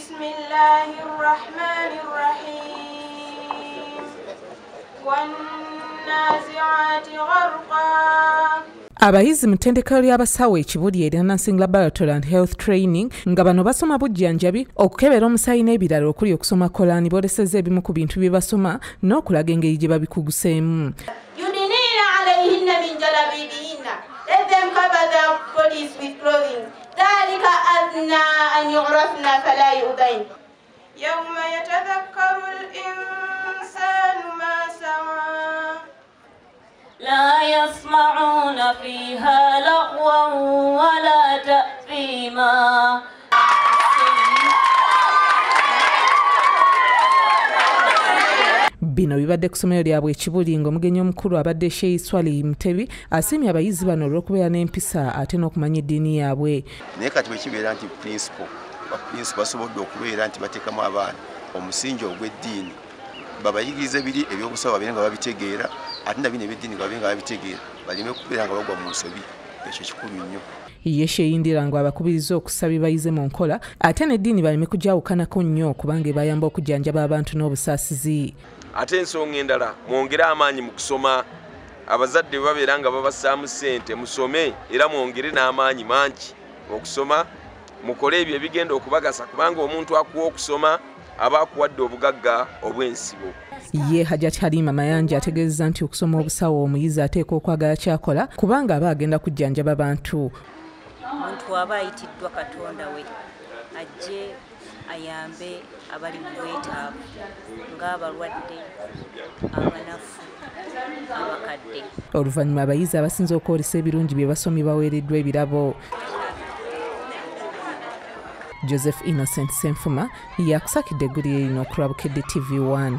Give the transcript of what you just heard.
Bismillahirrahmanirrahim. Wan-nazi'ati gharqa. Abayizi mu ttendekero ly'abasawo ekibuli erya Nursing Laboratory and Health Training nga bano basoma bujjanjabi, okukebera omusaayi n'ebirala okuli okusoma Korani boolesezza ebimu ku bintu bye basoma n'okulaga engeri gye babikuguseemu. Yudinina alayhinna min jalabibihinna. Let them cover their bodies with clothing. Dhalika adna an yu'rafna fala yu'dain. Yawma yatadhakkaru al-insanu ma sa'a. لا يسمعون فيها لغوا ولا تأثيما. Bino bibadde ku ssomero lyabwe ekibuli ng'omugenyi omukulu abadde Sheikh Swali Mutebi asiimye abayizi bano olw'okubeera n'empisa ate n'okumanya eddiini yaabwe. Naye kati bwe kibeera nti principal basobodde okubeera nti bateekamu abaana omusingi ogw'eddiini, babayigirize biri ebyobusawo babeere nga babitegeera, ate na bino eby'eddiini babeere nga babitegeera, baleme kubeera nga bagwa mu nsobi. Ekyo kikulu nnyo. Ye Sheyindira ngo abakubiriza okusaba bayize mu nkola ate n'eddiini baleme kugyawukanako nnyo kubanga ebayamba okujjanjaba abantu n'obusaasizi. Ate ensonga endala mwongere amaanyi mu kusoma. Abazadde babeera nga babassaamu ssente musome era mwongere n'amaanyi mangi okusoma, mukole ebyo ebigenda okubagasa kubanga omuntu akuwa okusoma aba akuwadde obugagga obw'ensibo. Ye Hajjati Halima Mayanja ategeezezza nti okusoma obusawo omuyizi ateekwa okwagala kyakola kubanga aba agenda kujjanjaba abantu. Omuntu aba ayitiddwa Katonda we ajje ayambe abali mu bwetaavu ng'abalwadde, abanafu, abakadde. Oluvannyuma abayizi abasinze okwolesa ebirungi bye basomye baweereddwa ebirabo. Joseph Innocent Senfuma yakusakidde eggulire lino okulabukedde TV1.